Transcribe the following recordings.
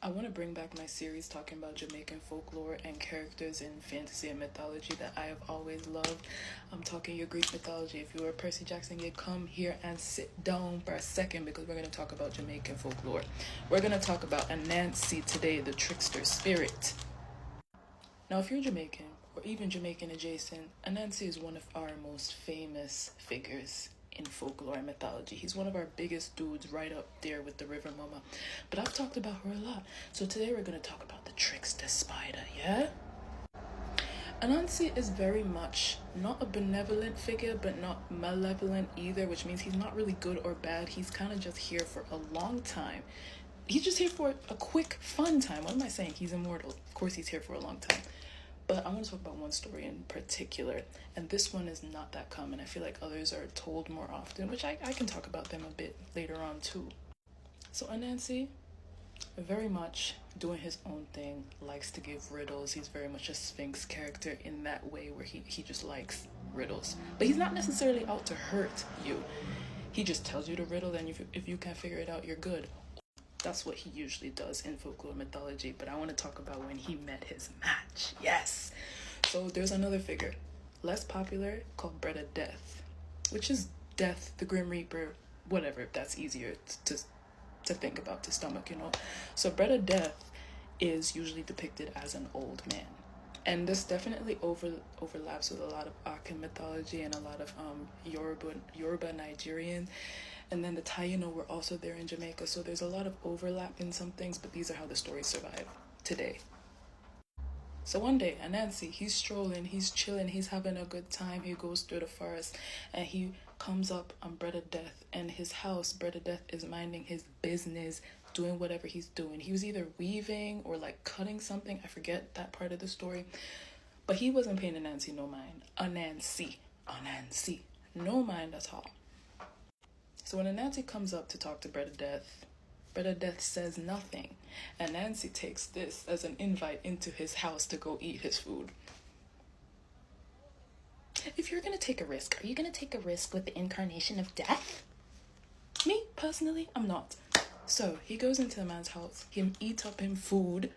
I want to bring back my series talking about Jamaican folklore and characters in fantasy and mythology that I have always loved. I'm talking your Greek mythology. If you are a Percy Jackson, you come here and sit down for a second because we're going to talk about Jamaican folklore. We're going to talk about Anansi today, the trickster spirit. Now, if you're Jamaican, or even Jamaican adjacent, Anansi is one of our most famous figures in folklore and mythology. He's one of our biggest dudes, right up there with the River Mama. But I've talked about her a lot. So today we're going to talk about the trickster spider, yeah? Anansi is very much not a benevolent figure, but not malevolent either, which means he's not really good or bad. He's kind of just here for a long time. He's just here for a quick, fun time. What am I saying? He's immortal. Of course, he's here for a long time. But I want to talk about one story in particular, and this one is not that common. I feel like others are told more often, which I can talk about them a bit later on too. So Anansi, very much doing his own thing, likes to give riddles. He's very much a Sphinx character in that way where he just likes riddles. But he's not necessarily out to hurt you. He just tells you the riddle, and if you can't figure it out, you're good. That's what he usually does in folklore mythology, but I want to talk about when he met his match. Yes! So there's another figure, less popular, called Breda Death, which is Death, the Grim Reaper, whatever, if that's easier to think about, to stomach, you know? So Breda Death is usually depicted as an old man. And this definitely overlaps with a lot of Akan mythology and a lot of Yoruba Nigerian. And then the Taino were also there in Jamaica. So there's a lot of overlap in some things, but these are how the stories survive today. So one day, Anansi, he's strolling, he's chilling, he's having a good time. He goes through the forest and he comes up on Breda Death. And his house, Breda Death, is minding his business, doing whatever he's doing. He was either weaving or like cutting something. I forget that part of the story. But he wasn't paying Anansi no mind. Anansi, no mind at all. So when Anansi comes up to talk to Breda Death says nothing. And Anansi takes this as an invite into his house to go eat his food. If you're going to take a risk, are you going to take a risk with the incarnation of death? Me, personally, I'm not. So he goes into the man's house, him eat up him food,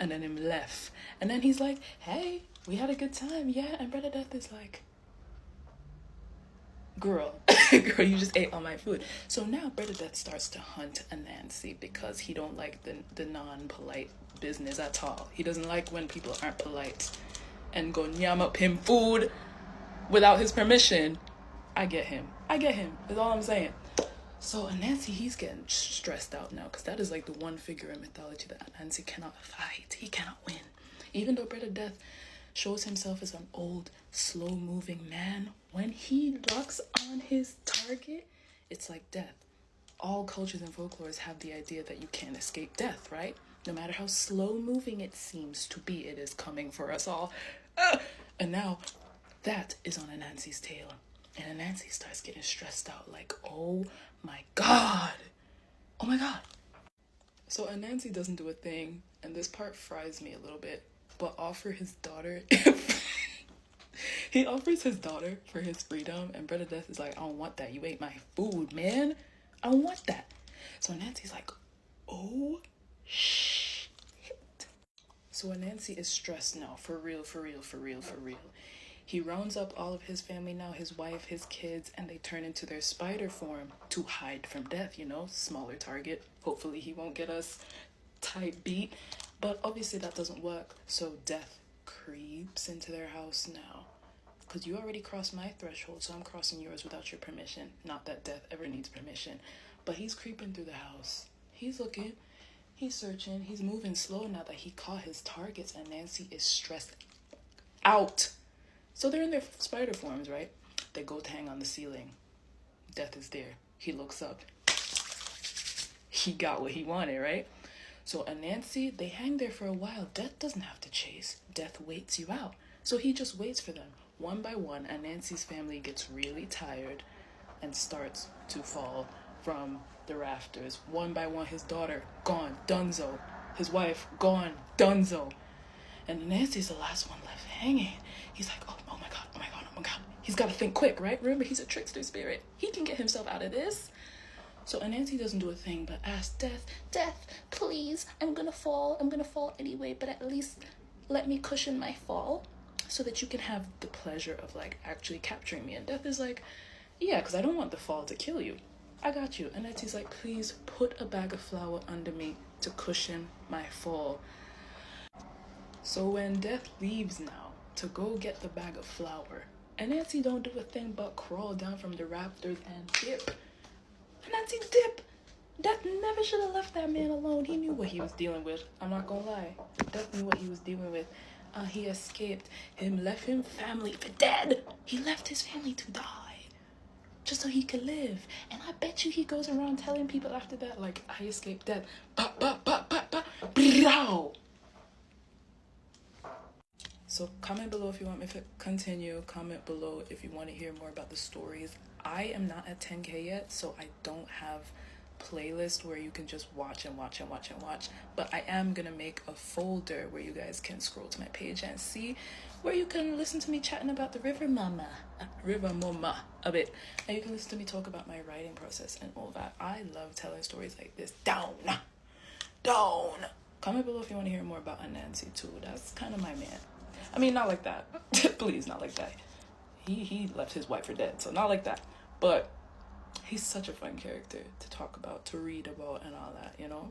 and then him left. And then he's like, hey, we had a good time, yeah? And Breda Death is like, girl, you just ate all my food. So now Breda Death starts to hunt Anansi because he don't like the non-polite business at all. He doesn't like when people aren't polite and go nyam up him food without his permission. I get him. Is all I'm saying. So Anansi, he's getting stressed out now because that is like the one figure in mythology that Anansi cannot fight. He cannot win. Even though Breda Death shows himself as an old, slow-moving man, when he locks on his target, it's like death. All cultures and folklores have the idea that you can't escape death, right? No matter how slow-moving it seems to be, it is coming for us all. And now, that is on Anansi's tail. And Anansi starts getting stressed out, like, oh my god. So Anansi doesn't do a thing, and this part fries me a little bit, but offer his daughter he offers his daughter for his freedom, and Breda Death is like, I don't want that. You ate my food, man. I don't want that. So Anansi's like, oh shit. So Anansi is stressed now, for real. He rounds up all of his family now, his wife, his kids, and they turn into their spider form to hide from death, you know, smaller target. Hopefully he won't get us tight beat. But obviously that doesn't work. So death creeps into their house now. Because you already crossed my threshold, so I'm crossing yours without your permission. Not that death ever needs permission. But he's creeping through the house. He's looking. He's searching. He's moving slow now that he caught his targets. And Anansi is stressed out. So they're in their spider forms, right? They go to hang on the ceiling. Death is there. He looks up. He got what he wanted, right? So Anansi, they hang there for a while. Death doesn't have to chase. Death waits you out. So he just waits for them. One by one, Anansi's family gets really tired and starts to fall from the rafters. One by one, his daughter, gone, dunzo. His wife, gone, dunzo. And Anansi's the last one left hanging. He's like, oh my god. He's got to think quick, right? Remember, he's a trickster spirit. He can get himself out of this. So Anansi doesn't do a thing but ask Death, Death, please, I'm gonna fall anyway, but at least let me cushion my fall so that you can have the pleasure of like actually capturing me. And Death is like, yeah, because I don't want the fall to kill you. I got you. And Anansi's like, please put a bag of flour under me to cushion my fall. So when Death leaves now to go get the bag of flour, Anansi don't do a thing but crawl down from the rafters and dip. Anansi dip! Death never should have left that man alone. He knew what he was dealing with. I'm not gonna lie. Death knew what he was dealing with. He escaped. Him left him family for dead. He left his family to die just so he could live. And I bet you he goes around telling people after that, like, I escaped death. Ba, ba, ba, ba, ba, brow. So comment below if you want me to continue. Comment below if you want to hear more about the stories. I am not at 10K yet, so I don't have playlist where you can just watch and watch and watch and watch, but I am gonna make a folder where you guys can scroll to my page and see where you can listen to me chatting about the river mama a bit, and you can listen to me talk about my writing process and all that. I love telling stories like this. Down. Comment below if you want to hear more about Anansi too. That's kind of my man. I mean, not like that. Please, not like that. He left his wife for dead, so not like that, but he's such a fun character to talk about, to read about, and all that, you know?